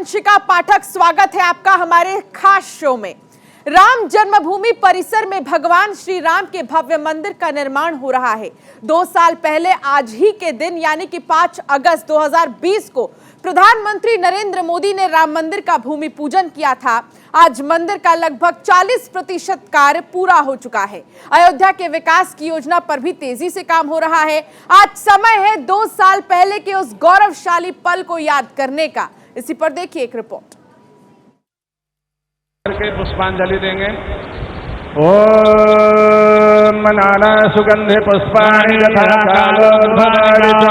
वंशिका पाठक, स्वागत है आपका हमारे खास शो में। राम जन्मभूमि परिसर में भगवान श्री राम के भव्य मंदिर का निर्माण हो रहा है। 2 साल पहले आज ही के दिन यानी कि 5 अगस्त 2020 को प्रधानमंत्री नरेंद्र मोदी ने राम मंदिर का भूमि पूजन किया था। आज मंदिर का लगभग 40% कार्य पूरा हो चुका है। अयोध्या के विकास की योजना पर भी तेजी से काम हो रहा है। आज समय है 2 साल पहले के उस गौरवशाली पल को याद करने का। इसी पर देखिए एक रिपोर्ट। करके पुष्पांजलि देंगे। ओम नाना सुगंधे पुष्पाणि यथा कालोद्भारित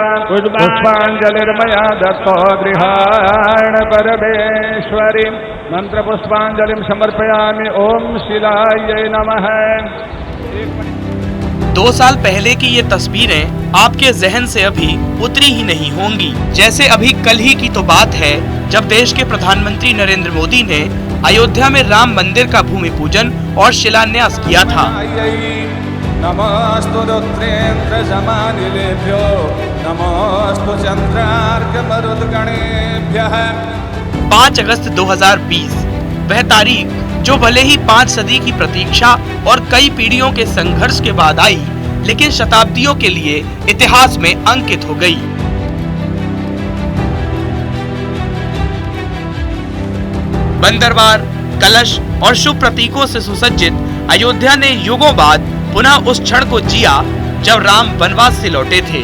पुष्पांजलिर्मया दत्तो गृहाण परमेश्वरी मंत्र पुष्पांजलिं समर्पयामि। ओम शिलायै नमः। 2 साल पहले की ये तस्वीरें आपके जहन से अभी उतरी ही नहीं होंगी। जैसे अभी कल ही की तो बात है जब देश के प्रधानमंत्री नरेंद्र मोदी ने अयोध्या में राम मंदिर का भूमि पूजन और शिलान्यास किया था। नमोस्तु रुद्रेन्द्र जमानिलेभ्यो नमोस्तु चंद्रार्क मरुद्गणेभ्यः। 5 अगस्त 2020 वह तारीख जो भले ही 5 सदी की प्रतीक्षा और कई पीढ़ियों के संघर्ष के बाद आई, लेकिन शताब्दियों के लिए इतिहास में अंकित हो गई। बंदरवार, कलश और शुभ प्रतीकों से सुसज्जित अयोध्या ने युगों बाद पुनः उस क्षण को जिया जब राम वनवास से लौटे थे।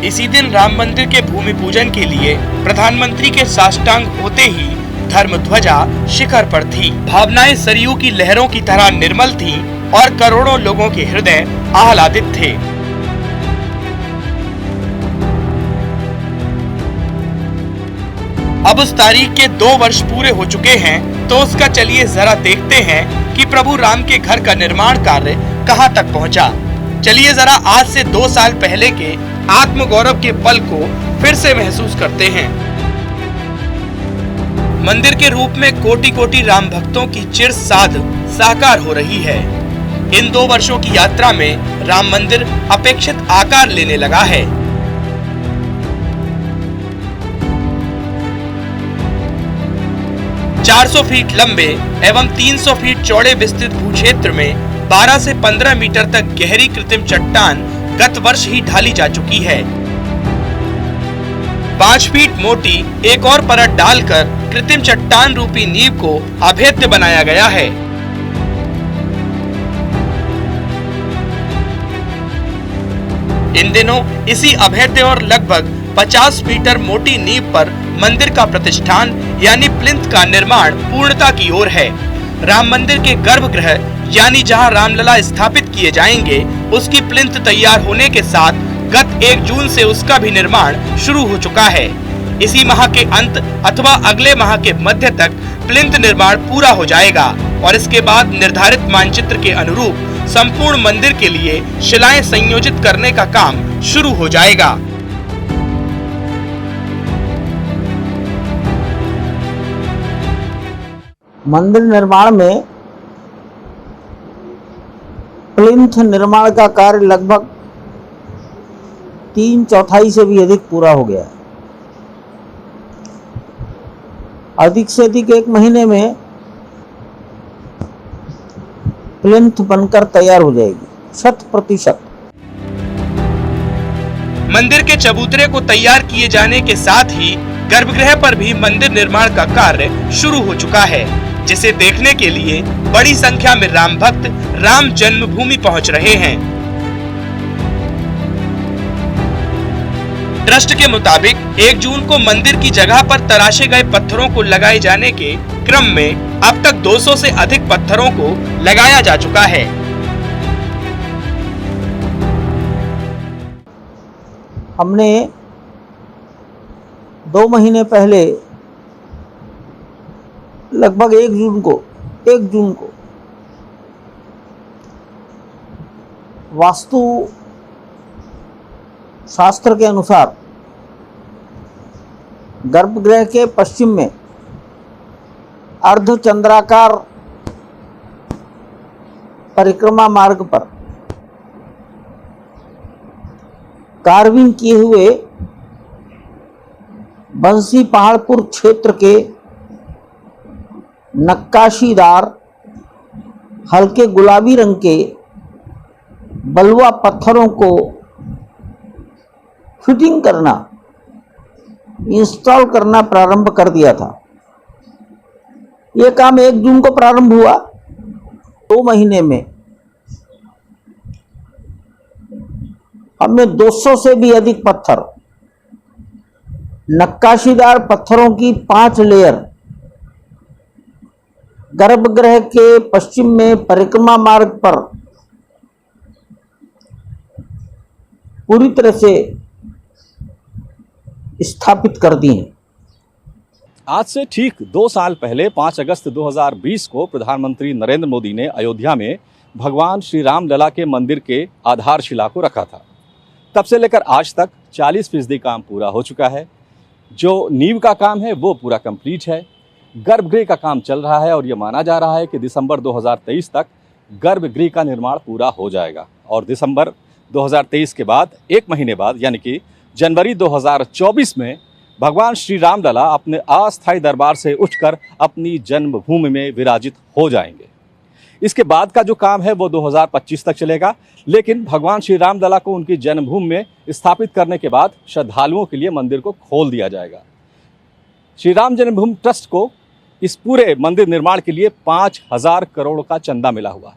इसी दिन राम मंदिर के भूमि पूजन के लिए प्रधानमंत्री के साष्टांग होते ही धर्म ध्वजा शिखर पर थी। भावनाएं सरयू की लहरों की तरह निर्मल थीं और करोड़ों लोगों के हृदय आह्लादित थे। अब उस तारीख के 2 वर्ष पूरे हो चुके हैं, तो उसका चलिए जरा देखते हैं कि प्रभु राम के घर का निर्माण कार्य कहां तक पहुंचा। चलिए जरा आज से 2 साल पहले के आत्मगौरव के पल को फिर से महसूस करते हैं। मंदिर के रूप में कोटि कोटि राम भक्तों की चिर साध साकार हो रही है। इन 2 वर्षों की यात्रा में राम मंदिर अपेक्षित आकार लेने लगा है। ,400 फीट लंबे एवं 300 फीट चौड़े विस्तृत भूक्षेत्र में 12 से 15 मीटर तक गहरी कृत्रिम चट्टान गत वर्ष ही ढाली जा चुकी है। 5 फीट मोटी एक और परत डालकर कृत्रिम चट्टान रूपी नींव को अभेद्य बनाया गया है। इन दिनों इसी अभेद्य और लगभग 50 मीटर मोटी नींव पर मंदिर का प्रतिष्ठान यानी प्लिंथ का निर्माण पूर्णता की ओर है। राम मंदिर के गर्भगृह यानी जहां रामलला स्थापित किए जाएंगे, उसकी प्लिंथ तैयार होने के साथ गत 1 जून से उसका भी निर्माण शुरू हो चुका है। इसी माह के अंत अथवा अगले माह के मध्य तक प्लिंथ निर्माण पूरा हो जाएगा और इसके बाद निर्धारित मानचित्र के अनुरूप संपूर्ण मंदिर के लिए शिलाएं संयोजित करने का काम शुरू हो जाएगा। मंदिर निर्माण में प्लिंथ निर्माण का कार्य लगभग 3/4 से भी अधिक पूरा हो गया है। अधिक से अधिक 1 महीने में प्लिंथ बनकर तैयार हो जाएगी 100%। मंदिर के चबूतरे को तैयार किए जाने के साथ ही गर्भगृह पर भी मंदिर निर्माण का कार्य शुरू हो चुका है, जिसे देखने के लिए बड़ी संख्या में राम भक्त राम जन्मभूमि पहुंच रहे हैं। ट्रस्ट के मुताबिक 1 जून को मंदिर की जगह पर तराशे गए पत्थरों को लगाए जाने के क्रम में अब तक 200 से अधिक पत्थरों को लगाया जा चुका है। हमने 2 महीने पहले लगभग 1 जून को वास्तु शास्त्र के अनुसार गर्भगृह के पश्चिम में अर्धचंद्राकार परिक्रमा मार्ग पर कार्विंग किए हुए बंसी पहाड़पुर क्षेत्र के नक्काशीदार हल्के गुलाबी रंग के बलुआ पत्थरों को फिटिंग करना, इंस्टॉल करना प्रारंभ कर दिया था। यह काम 1 जून को प्रारंभ हुआ। 2 महीने में हमने 200 से भी अधिक पत्थर, नक्काशीदार पत्थरों की 5 लेयर गर्भगृह के पश्चिम में परिक्रमा मार्ग पर पूरी तरह से स्थापित कर दी हैं। आज से ठीक 2 साल पहले 5 अगस्त 2020 को प्रधानमंत्री नरेंद्र मोदी ने अयोध्या में भगवान श्री राम लला के मंदिर के आधारशिला को रखा था। तब से लेकर आज तक 40% काम पूरा हो चुका है। जो नींव का काम है वो पूरा कंप्लीट है। गर्भगृह का काम चल रहा है और ये माना जा रहा है कि दिसंबर 2023 तक गर्भगृह का निर्माण पूरा हो जाएगा और दिसंबर 2023 के बाद 1 महीने बाद यानी कि जनवरी 2024 में भगवान श्री राम लला अपने अस्थायी दरबार से उठकर अपनी जन्मभूमि में विराजित हो जाएंगे। इसके बाद का जो काम है वो 2025 तक चलेगा, लेकिन भगवान श्री राम लला को उनकी जन्मभूमि में स्थापित करने के बाद श्रद्धालुओं के लिए मंदिर को खोल दिया जाएगा। श्री राम जन्मभूमि ट्रस्ट को इस पूरे मंदिर निर्माण के लिए 5,000 करोड़ का चंदा मिला हुआ है।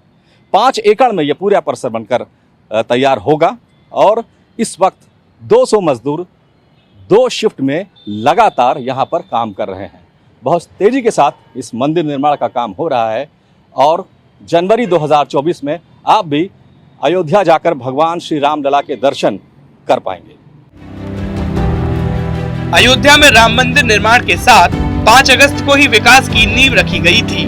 5 एकड़ में यह पूरा परिसर बनकर तैयार होगा और इस वक्त 200 मजदूर 2 शिफ्ट में लगातार यहाँ पर काम कर रहे हैं। बहुत तेज़ी के साथ इस मंदिर निर्माण का काम हो रहा है और जनवरी 2024 में आप भी अयोध्या जाकर भगवान श्री राम लला के दर्शन कर पाएंगे। अयोध्या में राम मंदिर निर्माण के साथ 5 अगस्त को ही विकास की नींव रखी गई थी।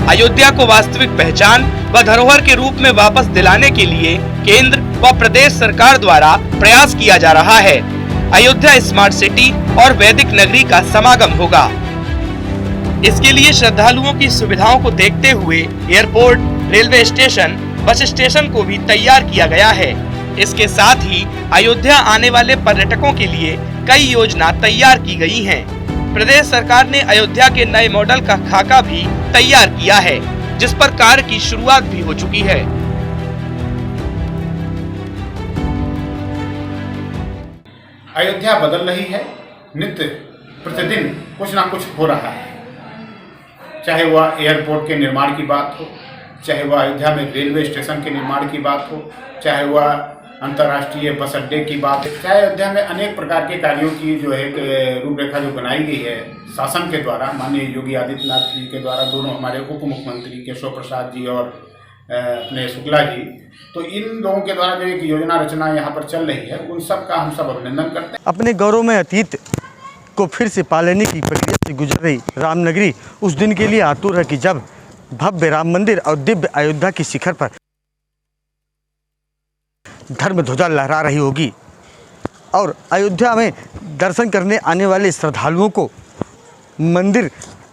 अयोध्या को वास्तविक पहचान व धरोहर के रूप में वापस दिलाने के लिए केंद्र व प्रदेश सरकार द्वारा प्रयास किया जा रहा है। अयोध्या स्मार्ट सिटी और वैदिक नगरी का समागम होगा। इसके लिए श्रद्धालुओं की सुविधाओं को देखते हुए airport, railway station, bus station को भी तैयार किया गया है। इसके साथ ही अयोध्या आने वाले पर्यटकों के लिए कई योजना तैयार की गई हैं। प्रदेश सरकार ने अयोध्या के नए मॉडल का खाका भी तैयार किया है, जिस पर कार्य की शुरुआत भी हो चुकी है। अयोध्या बदल रही है, नित्य प्रतिदिन कुछ ना कुछ हो रहा है। चाहे वह एयरपोर्ट के निर्माण की बात हो, चाहे वह अयोध्या में रेलवे स्टेशन के निर्माण की बात हो, चाहे वह अंतर्राष्ट्रीय बस अड्डे की बात हो, चाहे अयोध्या में अनेक प्रकार के कार्यों की जो है रूपरेखा जो बनाई गई है शासन के द्वारा, माननीय योगी आदित्यनाथ जी के द्वारा, दोनों हमारे उप मुख्यमंत्री केशव प्रसाद जी और अपने शुक्ला जी, तो इन लोगों के द्वारा जो एक योजना रचना यहाँ पर चल रही है, उन सब का हम सब अभिनंदन करते हैं। अपने गौरव में अतीत को फिर से पालने की प्रक्रिया से गुजर रही रामनगरी उस दिन के लिए आतुर है कि जब भव्य राम मंदिर और दिव्य अयोध्या की शिखर पर धर्म ध्वजा लहरा रही होगी और अयोध्या में दर्शन करने आने वाले श्रद्धालुओं को मंदिर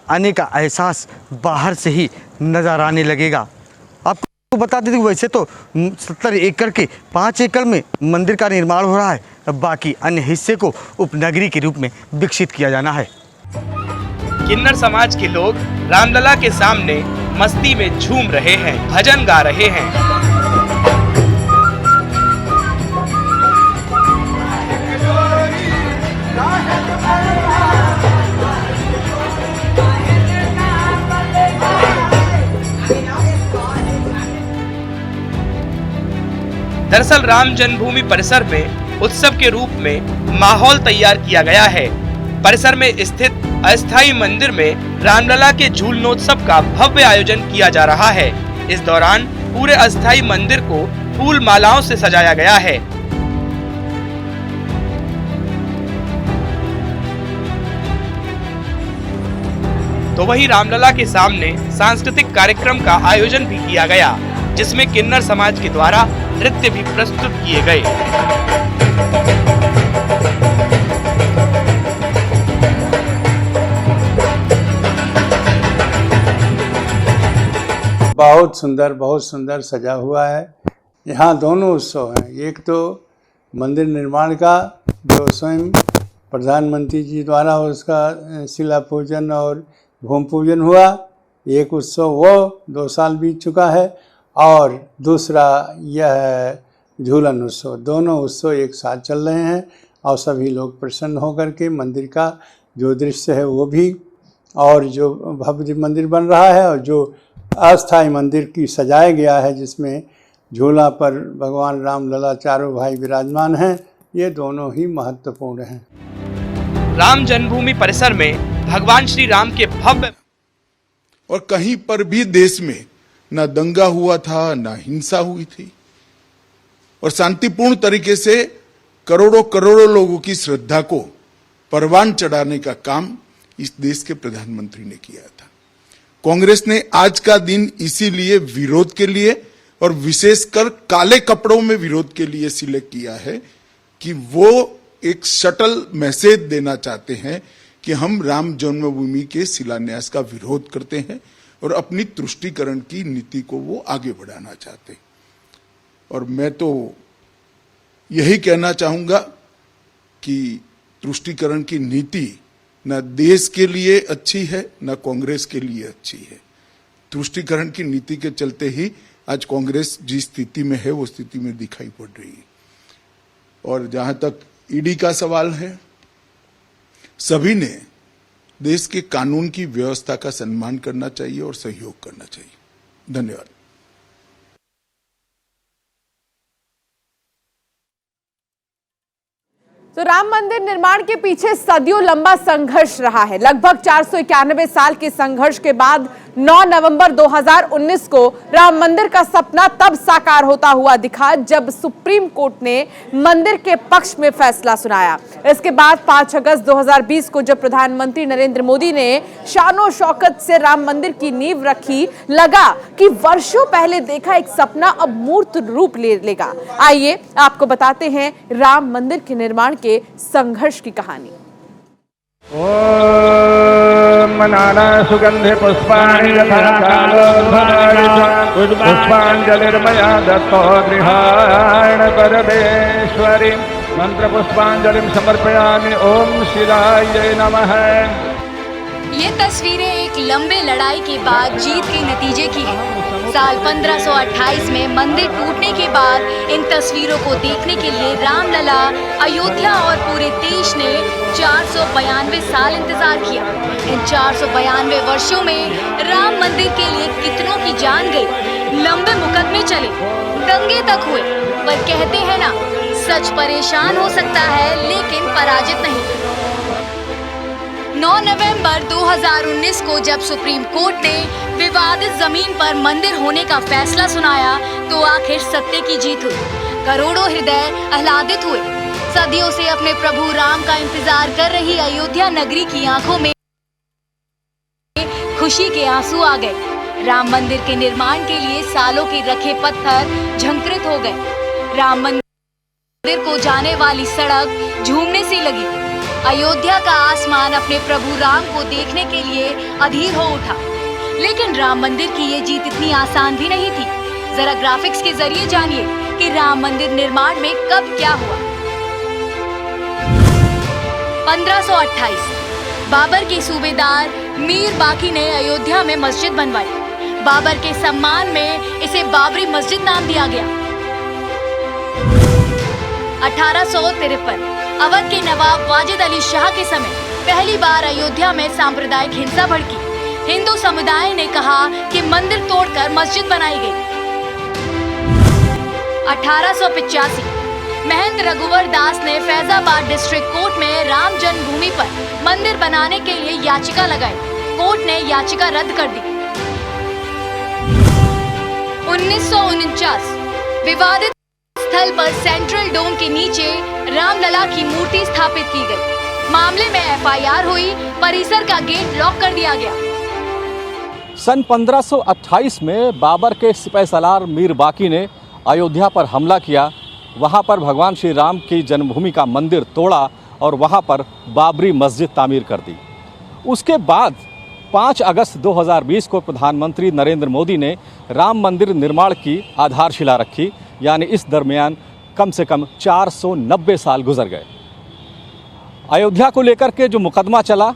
आने का एहसास बाहर से ही नजर आने लगेगा। आपको बता दें, वैसे तो 70 एकड़ के 5 एकड़ में मंदिर का निर्माण हो रहा है, बाकी अन्य हिस्से को उपनगरी के रूप में विकसित किया जाना है। किन्नर समाज के लोग रामलला के सामने मस्ती में झूम रहे हैं, भजन गा रहे हैं। दरअसल राम जन्मभूमि परिसर में उत्सव के रूप में माहौल तैयार किया गया है। परिसर में स्थित अस्थायी मंदिर में रामलला के झूलनोत्सव का भव्य आयोजन किया जा रहा है। इस दौरान पूरे अस्थायी मंदिर को फूल मालाओं से सजाया गया है। तो वहीं रामलला के सामने सांस्कृतिक कार्यक्रम का आयोजन भी किया गया, जिसमें किन्नर समाज के द्वारा नृत्य भी प्रस्तुत किए गए। बहुत सुंदर सजा हुआ है। यहाँ दोनों उत्सव हैं, एक तो मंदिर निर्माण का जो स्वयं प्रधानमंत्री जी द्वारा उसका शिला पूजन और भूमि पूजन हुआ, एक उत्सव वो 2 साल बीत चुका है और दूसरा यह झूलन उत्सव, दोनों उत्सव एक साथ चल रहे हैं और सभी लोग प्रसन्न होकर के मंदिर का जो दृश्य है वो भी, और जो भव्य मंदिर बन रहा है और जो अस्थायी मंदिर की सजाया गया है जिसमें झूला पर भगवान राम लला चारों भाई विराजमान हैं, ये दोनों ही महत्वपूर्ण हैं। राम जन्मभूमि परिसर में भगवान श्री राम के भव्य और कहीं पर भी देश में न दंगा हुआ था, न हिंसा हुई थी और शांतिपूर्ण तरीके से करोड़ों करोड़ों लोगों की श्रद्धा को परवान चढ़ाने का काम इस देश के प्रधानमंत्री ने किया था। कांग्रेस ने आज का दिन इसीलिए विरोध के लिए और विशेषकर काले कपड़ों में विरोध के लिए सिलेक्ट किया है कि वो एक शटल मैसेज देना चाहते हैं कि हम राम जन्मभूमि के शिलान्यास का विरोध करते हैं और अपनी तुष्टीकरण की नीति को वो आगे बढ़ाना चाहते हैं। और मैं तो यही कहना चाहूंगा कि तुष्टीकरण की नीति न देश के लिए अच्छी है न कांग्रेस के लिए अच्छी है। तुष्टीकरण की नीति के चलते ही आज कांग्रेस जिस स्थिति में है वो स्थिति में दिखाई पड़ रही है। और जहां तक ईडी का सवाल है, सभी ने देश के कानून की व्यवस्था का सम्मान करना चाहिए और सहयोग करना चाहिए। धन्यवाद। तो राम मंदिर निर्माण के पीछे सदियों लंबा संघर्ष रहा है। लगभग 491 साल के संघर्ष के बाद 9 नवंबर 2019 को राम मंदिर का सपना तब साकार होता हुआ दिखा जब सुप्रीम कोर्ट ने मंदिर के पक्ष में फैसला सुनाया। इसके बाद 5 अगस्त 2020 को जब प्रधानमंत्री नरेंद्र मोदी ने शानो शौकत से राम मंदिर की नींव रखी, लगा कि वर्षों पहले देखा एक सपना अब मूर्त रूप ले लेगा। आइए आपको बताते हैं राम मंदिर के निर्माण के संघर्ष की कहानी। ओम नाना सुगंधे पुष्पाणि यथा कालोद्भावित पुष्पांजलिर्मया दत्तो गृहाण परमेश्वरी मंत्र पुष्पांजलिं समर्पयामि। ओम शिवाय नमः। ये तस्वीरें एक लंबे लड़ाई के बाद जीत के नतीजे की है। साल 1528 में मंदिर टूटने के बाद इन तस्वीरों को देखने के लिए रामलला, अयोध्या और पूरे देश ने 492 साल इंतजार किया। इन 492 वर्षों में राम मंदिर के लिए कितनों की जान गई, लंबे मुकदमे चले, दंगे तक हुए, पर कहते हैं ना, सच परेशान हो सकता है लेकिन पराजित नहीं। 9 नवंबर 2019 को जब सुप्रीम कोर्ट ने विवादित जमीन पर मंदिर होने का फैसला सुनाया तो आखिर सत्य की जीत हुई। करोड़ों हृदय आह्लादित हुए। सदियों से अपने प्रभु राम का इंतजार कर रही अयोध्या नगरी की आंखों में खुशी के आंसू आ गए। राम मंदिर के निर्माण के लिए सालों के रखे पत्थर झंकृत हो गए। राम मंदिर को जाने वाली सड़क झूमने सी लगी। अयोध्या का आसमान अपने प्रभु राम को देखने के लिए अधीर हो उठा। लेकिन राम मंदिर की ये जीत इतनी आसान भी नहीं थी। जरा ग्राफिक्स के जरिए जानिए कि राम मंदिर निर्माण में कब क्या हुआ। 1528 बाबर के सूबेदार मीर बाकी ने अयोध्या में मस्जिद बनवाई। बाबर के सम्मान में इसे बाबरी मस्जिद नाम दिया गया। 1853 अवध के नवाब वाजिद अली शाह के समय पहली बार अयोध्या में सांप्रदायिक हिंसा भड़की। हिंदू समुदाय ने कहा कि मंदिर तोड़कर मस्जिद बनाई गई। 1885 महंत रघुवर दास ने फैजाबाद डिस्ट्रिक्ट कोर्ट में राम जन्मभूमि पर मंदिर बनाने के लिए याचिका लगाई। कोर्ट ने याचिका रद्द कर दी। 1949 विवादित स्थल पर सेंट्रल डोम के नीचे रामलला की मूर्ति स्थापित की गई। मामले में एफआईआर हुई। परिसर का गेट लॉक कर दिया गया। सन 1528 में बाबर के सिपहसालार मीर बाकी ने अयोध्या पर हमला किया। वहां पर भगवान श्री राम की जन्मभूमि का मंदिर तोड़ा और वहां पर बाबरी मस्जिद तामीर कर दी। उसके बाद 5 अगस्त 2020 को प्रधानमंत्री नरेंद्र मोदी ने राम मंदिर निर्माण की आधारशिला रखी। यानी इस दरमियान कम से कम 490 साल गुजर गए। अयोध्या को लेकर के जो मुकदमा चला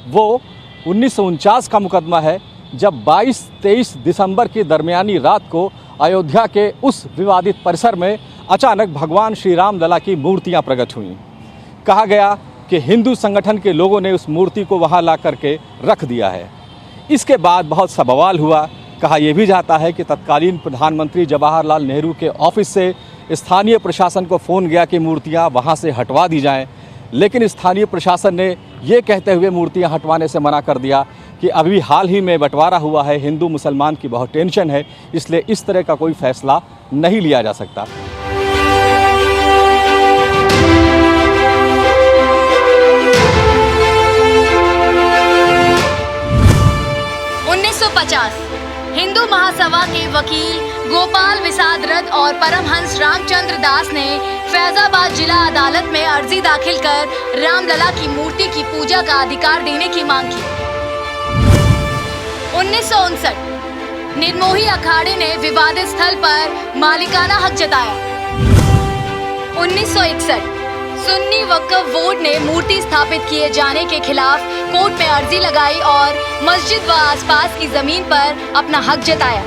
वो 1949 का मुकदमा है, जब 22-23 दिसंबर की दरमियानी रात को अयोध्या के उस विवादित परिसर में अचानक भगवान श्री राम लला की मूर्तियां प्रकट हुईं। कहा गया कि हिंदू संगठन के लोगों ने उस मूर्ति को वहां ला करके रख दिया है। इसके बाद बहुत सा बवाल हुआ। कहा यह भी जाता है कि तत्कालीन प्रधानमंत्री जवाहरलाल नेहरू के ऑफिस से स्थानीय प्रशासन को फ़ोन गया कि मूर्तियां वहां से हटवा दी जाएं, लेकिन स्थानीय प्रशासन ने ये कहते हुए मूर्तियां हटवाने से मना कर दिया कि अभी हाल ही में बंटवारा हुआ है, हिंदू मुसलमान की बहुत टेंशन है, इसलिए इस तरह का कोई फैसला नहीं लिया जा सकता। हिंदू महासभा के वकील गोपाल विसाद रथ और परमहंस रामचंद्र दास ने फैजाबाद जिला अदालत में अर्जी दाखिल कर रामलला की मूर्ति की पूजा का अधिकार देने की मांग की। 1959 निर्मोही अखाड़े ने विवादित स्थल पर मालिकाना हक जताया। 1961 सुन्नी वक्फ बोर्ड ने मूर्ति स्थापित किए जाने के खिलाफ कोर्ट में अर्जी लगाई और मस्जिद व आसपास की जमीन पर अपना हक जताया।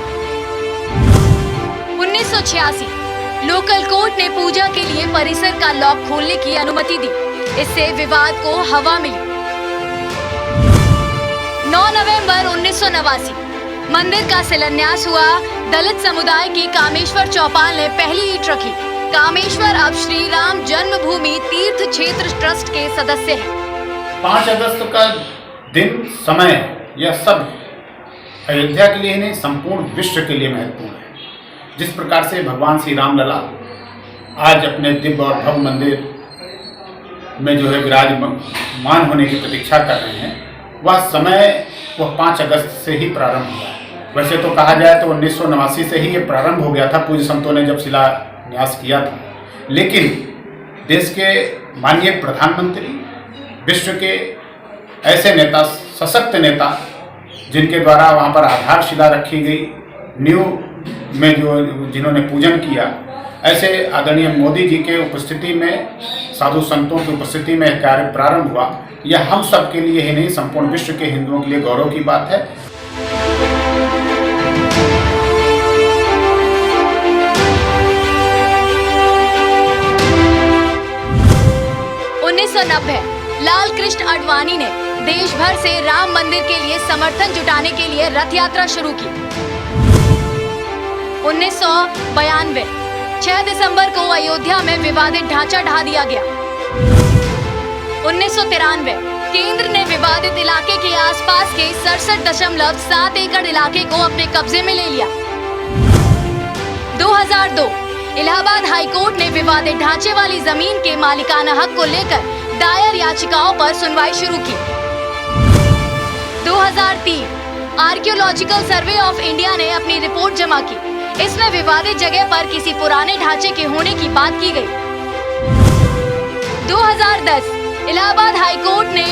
1986 लोकल कोर्ट ने पूजा के लिए परिसर का लॉक खोलने की अनुमति दी। इससे विवाद को हवा मिली। 9 नवंबर 1989 मंदिर का शिलान्यास हुआ। दलित समुदाय की कामेश्वर चौपाल ने पहली ईंट रखी। कामेश्वर अब श्री राम जन्मभूमि तीर्थ क्षेत्र ट्रस्ट के सदस्य हैं। 5 अगस्त का दिन, समय, यह सब अयोध्या के लिए नहीं, संपूर्ण विश्व के लिए महत्वपूर्ण है। जिस प्रकार से भगवान श्री राम लला आज अपने दिव्य और भव्य मंदिर में जो है विराजमान होने की प्रतीक्षा कर रहे हैं, वह समय वह 5 अगस्त से ही प्रारंभ हुआ है। वैसे तो कहा जाए तो 1989 से ही ये प्रारंभ हो गया था, पूज्य संतों ने जब शिलान्यास किया था। लेकिन देश के माननीय प्रधानमंत्री, विश्व के ऐसे नेता, सशक्त नेता, जिनके द्वारा वहाँ पर आधारशिला रखी गई, न्यू में जिन्होंने पूजन किया, ऐसे आदरणीय मोदी जी के उपस्थिति में, साधु संतों की उपस्थिति में कार्य प्रारंभ हुआ। यह हम सब के लिए ही नहीं, संपूर्ण विश्व के हिंदुओं के लिए गौरव की बात है। 1990 लाल कृष्ण आडवाणी ने देश भर से राम मंदिर के लिए समर्थन जुटाने के लिए रथ यात्रा शुरू की। 1992 6 दिसंबर को अयोध्या में विवादित ढांचा ढा दिया गया। 1993 केंद्र ने विवादित इलाके के आसपास के 67.7 एकड़ इलाके को अपने कब्जे में ले लिया। 2002 इलाहाबाद हाईकोर्ट ने विवादित ढांचे वाली जमीन के मालिकाना हक को लेकर दायर याचिकाओं पर सुनवाई शुरू की। 2003 आर्कियोलॉजिकल सर्वे ऑफ इंडिया ने अपनी रिपोर्ट जमा की। इसमें विवादित जगह पर किसी पुराने ढांचे के होने की बात की गई। 2010 इलाहाबाद हाईकोर्ट ने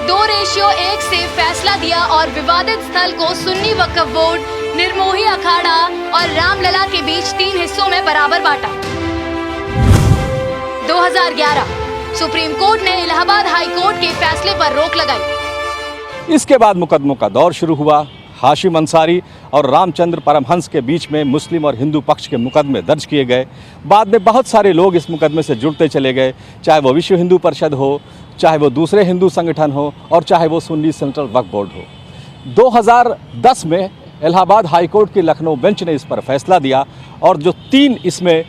2:1 से फैसला दिया और विवादित स्थल को सुन्नी वक्फ बोर्ड, निर्मोही अखाड़ा और रामलला के बीच 3 हिस्सों में बराबर बांटा। 2011 सुप्रीम कोर्ट ने इलाहाबाद हाई कोर्ट के फैसले पर रोक लगाई। इसके बाद मुकदमों का दौर शुरू हुआ। हाशिम अंसारी और रामचंद्र परमहंस के बीच में मुस्लिम और हिंदू पक्ष के मुकदमे दर्ज किए गए। बाद में बहुत सारे लोग इस मुकदमे से जुड़ते चले गए, चाहे वो विश्व हिंदू परिषद हो, चाहे वो दूसरे हिंदू संगठन हो और चाहे वो सुन्नी सेंट्रल वक्फ बोर्ड हो। 2010 में इलाहाबाद हाईकोर्ट की लखनऊ बेंच ने इस पर फैसला दिया और जो 3 इसमें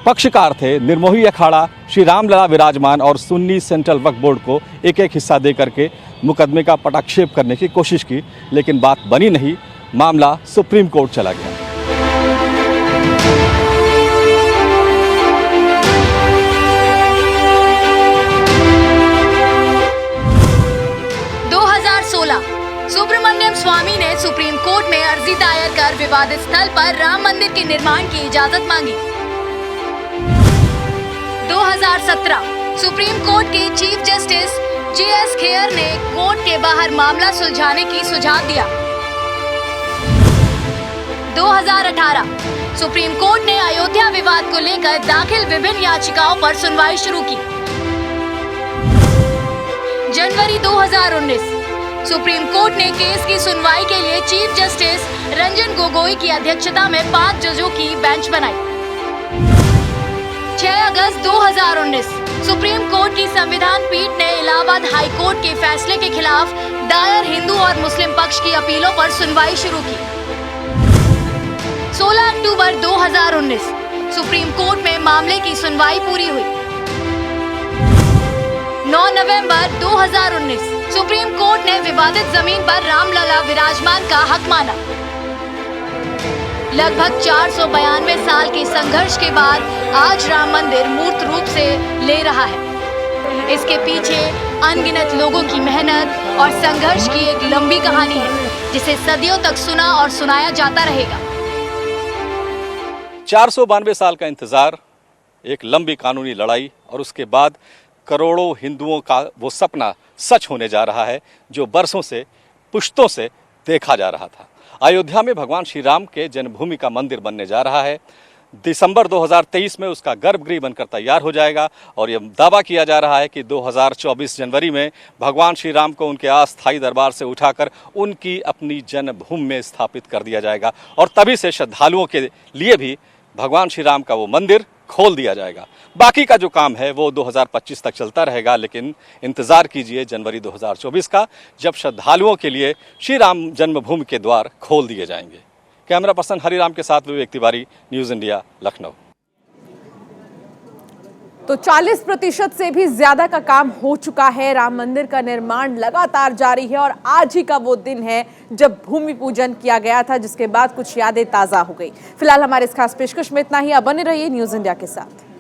पक्षकार थे, निर्मोही अखाड़ा, श्री रामलला विराजमान और सुन्नी सेंट्रल वक्फ बोर्ड को एक हिस्सा दे करके मुकदमे का पटाक्षेप करने की कोशिश की, लेकिन बात बनी नहीं। मामला सुप्रीम कोर्ट चला गया। सुब्रमण्यम स्वामी ने सुप्रीम कोर्ट में अर्जी दायर कर विवादित स्थल पर राम मंदिर के निर्माण की इजाजत मांगी। 2017 सुप्रीम कोर्ट के चीफ जस्टिस JS खेयर ने कोर्ट के बाहर मामला सुलझाने की सुझाव दिया। 2018 सुप्रीम कोर्ट ने अयोध्या विवाद को लेकर दाखिल विभिन्न याचिकाओं पर सुनवाई शुरू की। जनवरी 2019 सुप्रीम कोर्ट ने केस की सुनवाई के लिए चीफ जस्टिस रंजन गोगोई की अध्यक्षता में 5 जजों की बेंच बनाई। 6 अगस्त 2019 सुप्रीम कोर्ट की संविधान पीठ ने इलाहाबाद हाई कोर्ट के फैसले के खिलाफ दायर हिंदू और मुस्लिम पक्ष की अपीलों पर सुनवाई शुरू की। 16 अक्टूबर 2019 सुप्रीम कोर्ट में मामले की सुनवाई पूरी हुई। 9 नवंबर 2019 सुप्रीम कोर्ट ने विवादित जमीन पर रामलला विराजमान का हक माना। लगभग 492 साल के संघर्ष के बाद आज राम मंदिर मूर्त रूप से ले रहा है। इसके पीछे अनगिनत लोगों की मेहनत और संघर्ष की एक लंबी कहानी है, जिसे सदियों तक सुना और सुनाया जाता रहेगा। 492 साल का इंतजार, एक लंबी कानूनी लड़ाई और उसके बाद करोड़ों हिंदुओं का वो सपना सच होने जा रहा है जो बरसों से, पुश्तों से देखा जा रहा था। अयोध्या में भगवान श्री राम के जन्मभूमि का मंदिर बनने जा रहा है। दिसंबर 2023 में उसका गर्भगृह बनकर तैयार हो जाएगा और यह दावा किया जा रहा है कि 2024 जनवरी में भगवान श्री राम को उनके अस्थायी दरबार से उठाकर उनकी अपनी जन्मभूमि में स्थापित कर दिया जाएगा और तभी से श्रद्धालुओं के लिए भी भगवान श्री राम का वो मंदिर खोल दिया जाएगा। बाकी का जो काम है वो 2025 तक चलता रहेगा, लेकिन इंतजार कीजिए जनवरी 2024 का, जब श्रद्धालुओं के लिए श्री राम जन्मभूमि के द्वार खोल दिए जाएंगे। कैमरा पर्सन हरिराम के साथ विवेक तिवारी, न्यूज़ इंडिया, लखनऊ। तो 40% से भी ज्यादा का काम हो चुका है। राम मंदिर का निर्माण लगातार जारी है और आज ही का वो दिन है जब भूमि पूजन किया गया था, जिसके बाद कुछ यादें ताजा हो गई। फिलहाल हमारे इस खास पेशकश में इतना ही। आप बने रहिए न्यूज़ इंडिया के साथ।